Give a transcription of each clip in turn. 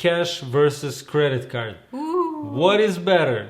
cash versus credit card. Ooh. What is better?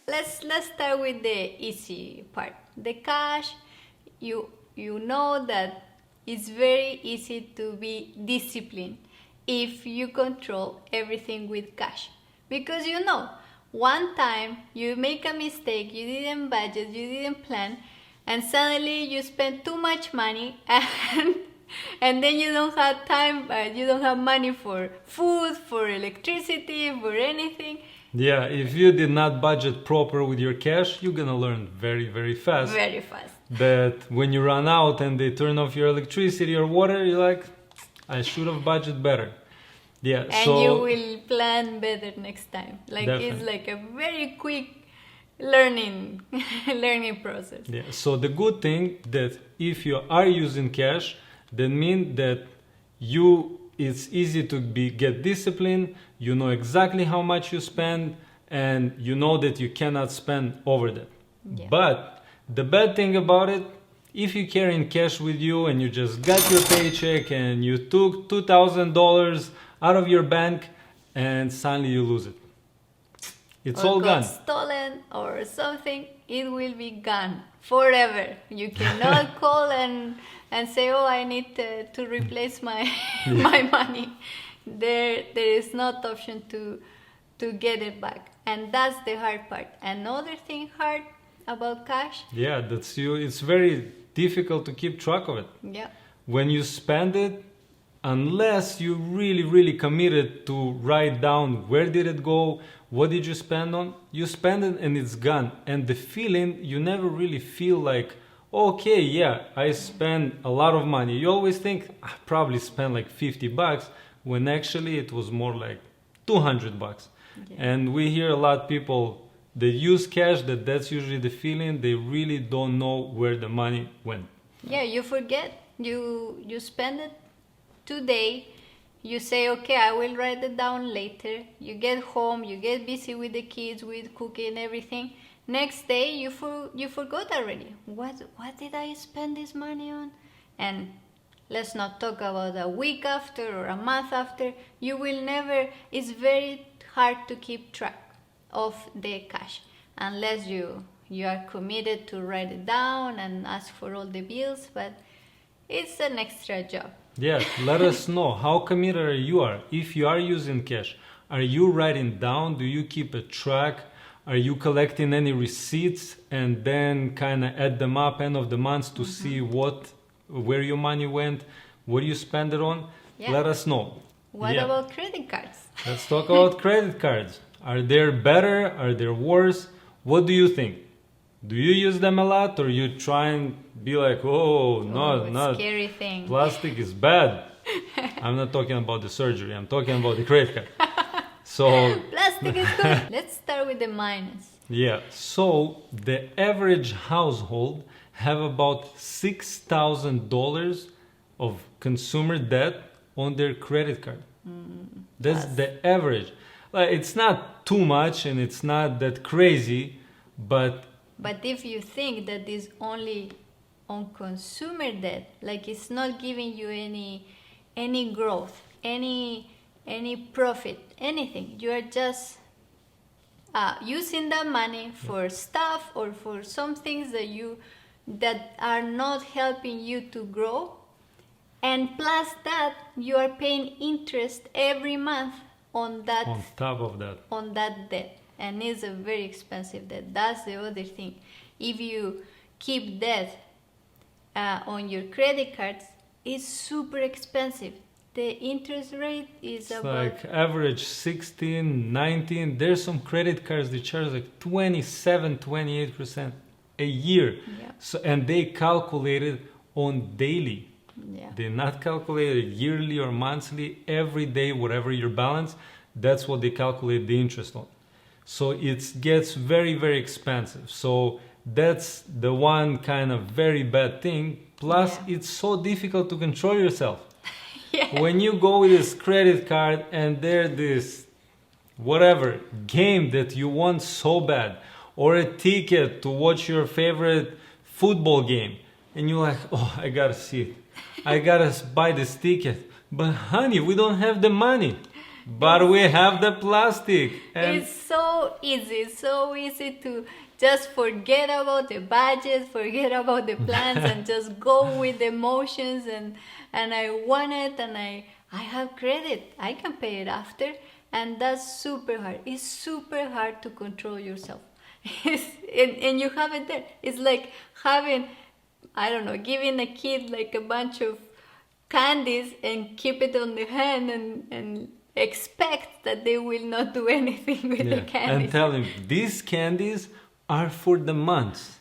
Let's start with the easy part. The cash, you know that it's very easy to be disciplined if you control everything with cash. Because you know, one time you make a mistake, you didn't budget, you didn't plan, and suddenly you spend too much money and then you don't have time, you don't have money for food, for electricity, for anything. Yeah, if you did not budget proper with your cash, you're gonna learn very, very fast. Very fast. That when you run out and they turn off your electricity or water, you're like, I should have budgeted better. Yeah, And so you will plan better next time. Like Definitely. it's like a very quick learning process. yeah, so the good thing that if you are using cash, that means that it's easy to get disciplined. You know exactly how much you spend, and you know that you cannot spend over that. Yeah. But the bad thing about it, if you carry in cash with you and you just got your paycheck and you took $2,000 out of your bank and suddenly you lose it, it's all Or got gone. stolen or something, it will be gone forever. You cannot call and say, oh, I need to replace my my money. There is not option to get it back, and that's the hard part. Another thing hard about cash, Yeah, that's you. It's very difficult to keep track of it. yeah, When you spend it, unless you really committed to write down where did it go, what did you spend on, you spend it and it's gone. And the feeling, you never really feel like, okay, yeah, I spent a lot of money. You always think, I probably spent like $50, when actually it was more like $200. Yeah. And we hear a lot of people that use cash, that's usually the feeling, they really don't know where the money went. yeah, you forget. You spend it today. You say, okay, I will write it down later. You get home, you get busy with the kids, with cooking, everything. Next day, you forgot already. What did I spend this money on? And let's not talk about a week after or a month after. You will never. It's very hard to keep track of the cash unless you are committed to write it down and ask for all the bills. But it's an extra job. Yeah, let us know how committed you are. If you are using cash, are you writing down? Do you keep a track? Are you collecting any receipts and then kind of add them up end of the month to see where your money went, what you spend it on? Yeah. Let us know. What Yeah. about credit cards? Let's talk about credit cards. Are they better? Are they worse? What do you think? Do you use them a lot, or you try and be like, oh, no, it's not scary thing. plastic is bad. I'm not talking about the surgery. I'm talking about the credit card. So Plastic is good. Let's start with the minus. yeah, so the average household have about $6,000 of consumer debt on their credit card. That's the average. Like, it's not too much and it's not that crazy, but But if you think that is only on consumer debt, like it's not giving you any growth, any profit, anything, you are just using that money for stuff or for some things that are not helping you to grow, and plus that you are paying interest every month on that on top of that, on that debt, and it's a very expensive debt. That's the other thing. If you keep debt on your credit cards, it's super expensive. The interest rate is it's about like average 16, 19. There's some credit cards that charge like 27, 28% a year. Yeah. So, and they calculate it on daily. yeah. They're not calculated yearly or monthly. Every day, whatever your balance, that's what they calculate the interest on. So it gets very expensive. So that's the one kind of very bad thing. Plus, Yeah. it's so difficult to control yourself. Yeah. When you go with this credit card and there's this whatever game that you want so bad, or a ticket to watch your favorite football game, and you're like, oh, I gotta see it. I gotta buy this ticket. But honey, we don't have the money, but we have the plastic. And It's so easy to just forget about the budget, forget about the plans, and just go with the emotions. And I want it, and I have credit. I can pay it after, and that's super hard. It's super hard to control yourself. And you have it there. It's like having, I don't know, giving a kid like a bunch of candies and keep it on the hand and expect that they will not do anything with the yeah, candies. and tell him these candies are for the months.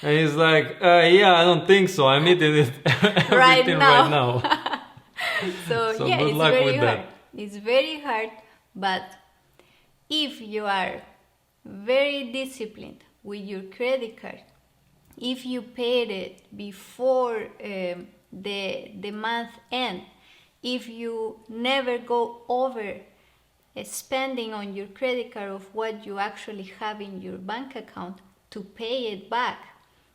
And he's like, yeah, I don't think so. I'm eating it everything right now. So yeah, good it's luck very with hard. that. It's very hard, but if you are very disciplined with your credit card, if you paid it before the month end, if you never go over spending on your credit card of what you actually have in your bank account to pay it back,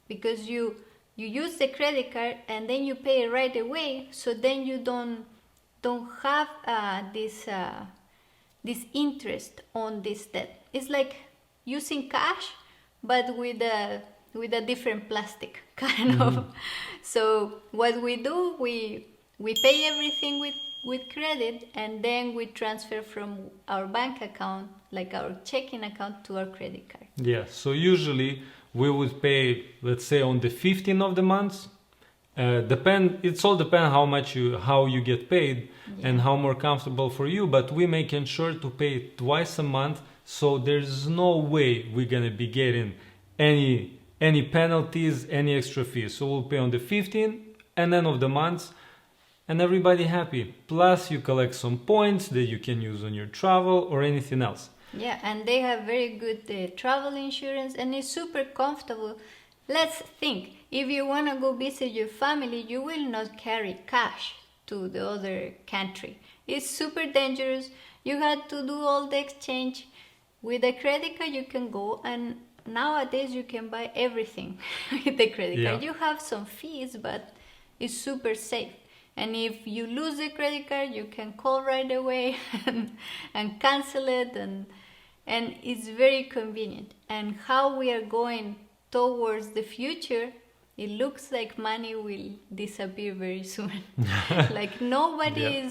because you use the credit card and then you pay it right away, so then you don't have this interest on this debt. It's like using cash but with a different plastic kind of. So what we do, we pay everything with credit, and then we transfer from our bank account, like our checking account, to our credit card. Yeah, so usually we would pay, let's say, on the 15th of the month. It's all depend how you get paid and how more comfortable for you. But we making sure to pay twice a month, so there's no way we're gonna be getting any penalties, any extra fees. So we'll pay on the 15th and end of the month, and everybody happy. Plus you collect some points that you can use on your travel or anything else. Yeah, and they have very good travel insurance, and it's super comfortable. Let's think, if you want to go visit your family, you will not carry cash to the other country. It's super dangerous. You had to do all the exchange. With a credit card you can go, and nowadays you can buy everything with the credit card. You have some fees, but it's super safe. And if you lose the credit card, you can call right away and cancel it, and it's very convenient. And how we are going towards the future, it looks like money will disappear very soon. Like nobody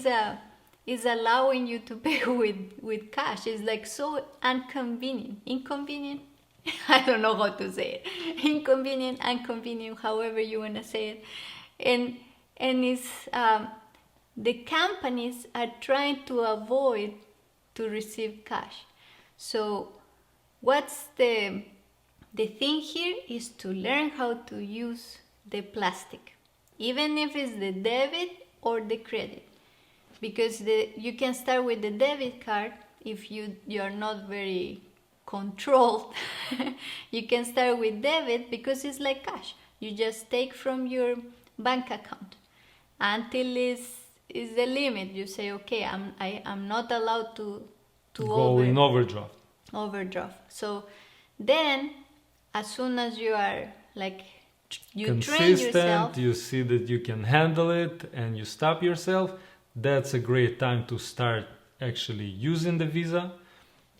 is allowing you to pay with cash. It's like so inconvenient. I don't know how to say it. Inconvenient, however you want to say it. And it's the companies are trying to avoid to receive cash. So what's the thing here is to learn how to use the plastic, even if it's the debit or the credit, because you can start with the debit card. If you're not very controlled, you can start with debit because it's like cash. You just take from your bank account until is the limit. You say, okay, I'm not allowed to go in overdraft. So then, as soon as you are like you consistent, train yourself, you see that you can handle it, and you stop yourself, that's a great time to start actually using the Visa,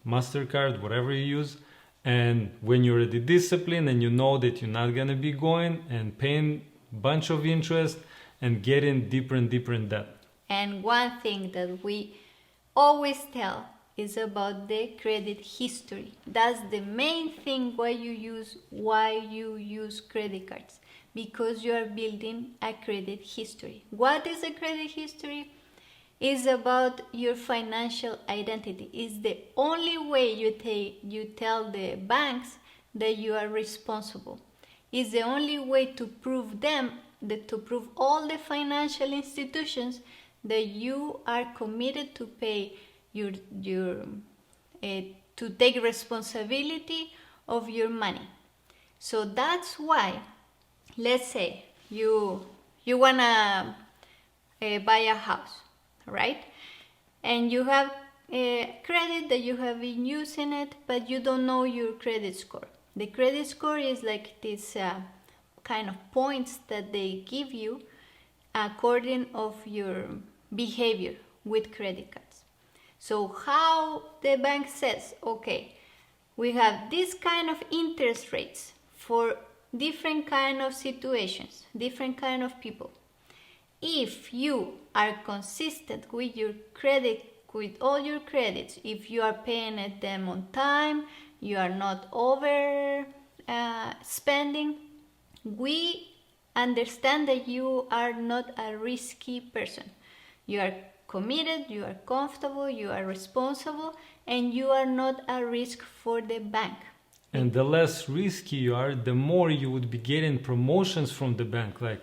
MasterCard, whatever you use. And when you're already disciplined and you know that you're not going to be going and paying a bunch of interest and getting deeper and deeper in debt. And one thing that we always tell is about the credit history. That's the main thing why you use credit cards, because you are building a credit history. What is a credit history? Is about your financial identity. It's the only way you tell the banks that you are responsible. It's the only way to prove to prove all the financial institutions that you are committed to pay to take responsibility of your money. So that's why, let's say you wanna buy a house, right? And you have credit that you have been using it, but you don't know your credit score. The credit score is like this kind of points that they give you according of your behavior with credit cards. So how the bank says, okay, we have this kind of interest rates for different kind of situations, different kind of people. If you are consistent with your credit, with all your credits, if you are paying at them on time, you are not over spending, we understand that you are not a risky person. You are committed, you are comfortable, you are responsible, and you are not a risk for the bank. And the less risky you are, the more you would be getting promotions from the bank, like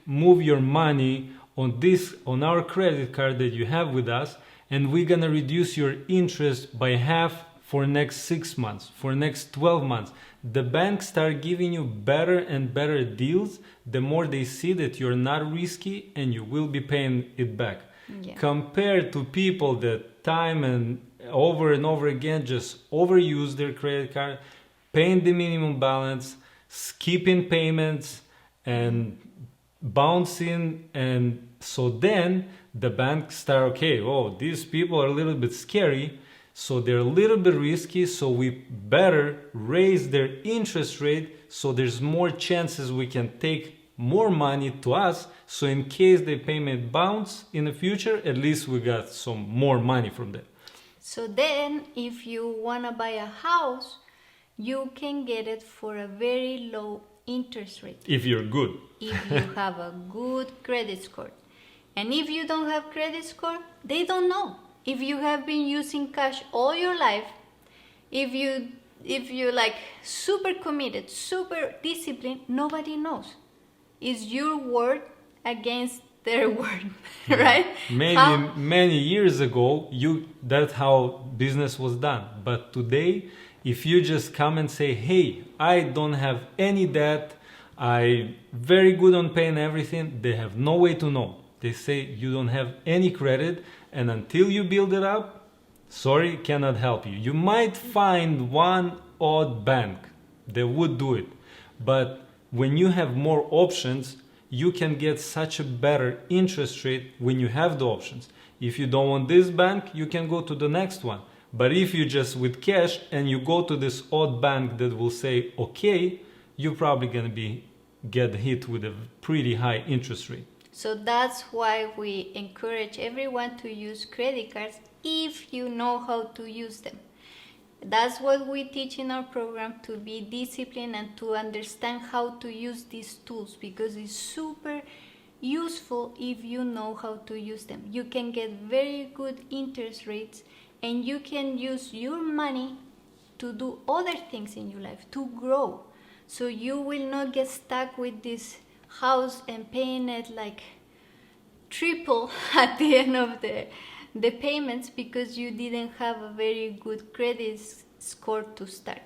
move your money on our credit card that you have with us, and we're gonna reduce your interest by half for next 6 months, for next 12 months. The banks start giving you better and better deals the more they see that you're not risky and you will be paying it back. Yeah. Compared to people that time and over again just overuse their credit card, paying the minimum balance, skipping payments and bouncing, and so then the banks start, okay, oh, these people are a little bit scary, so they're a little bit risky, so we better raise their interest rate so there's more chances we can take more money to us, so in case the payment bounce in the future, at least we got some more money from them. So then if you want to buy a house, you can get it for a very low interest rate. If you're good. If you have a good credit score. And if you don't have credit score, they don't know. If you have been using cash all your life, if you like super committed, super disciplined, nobody knows. It's your word against their word, right? Many years ago, that's how business was done. But today, if you just come and say, hey, I don't have any debt, I'm very good on paying everything, they have no way to know. They say you don't have any credit, and until you build it up, sorry, cannot help you. You might find one odd bank that would do it, but when you have more options, you can get such a better interest rate when you have the options. If you don't want this bank, you can go to the next one. But if you just with cash and you go to this odd bank that will say, okay, you're probably going to get hit with a pretty high interest rate. So that's why we encourage everyone to use credit cards if you know how to use them. That's what we teach in our program, to be disciplined and to understand how to use these tools, because it's super useful if you know how to use them. You can get very good interest rates and you can use your money to do other things in your life, to grow. So you will not get stuck with this house and paying it like triple at the end of the payments because you didn't have a very good credit score to start.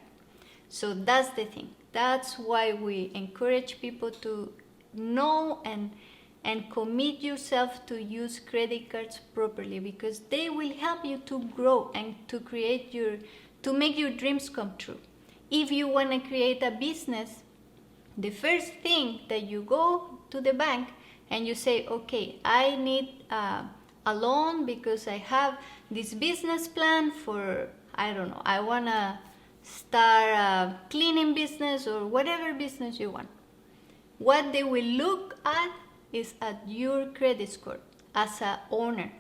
So that's the thing. That's why we encourage people to know and commit yourself to use credit cards properly, because they will help you to grow and to make your dreams come true. If you want to create a business, the first thing that you go to the bank and you say, okay, I need a loan because I have this business plan for, I don't know, I want to start a cleaning business or whatever business you want. What they will look at is at your credit score as an owner.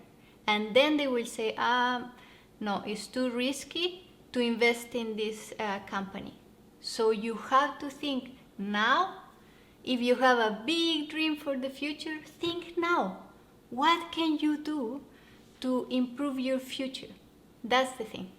And then they will say, no, it's too risky to invest in this company. So you have to think now. If you have a big dream for the future, think now. What can you do to improve your future? That's the thing.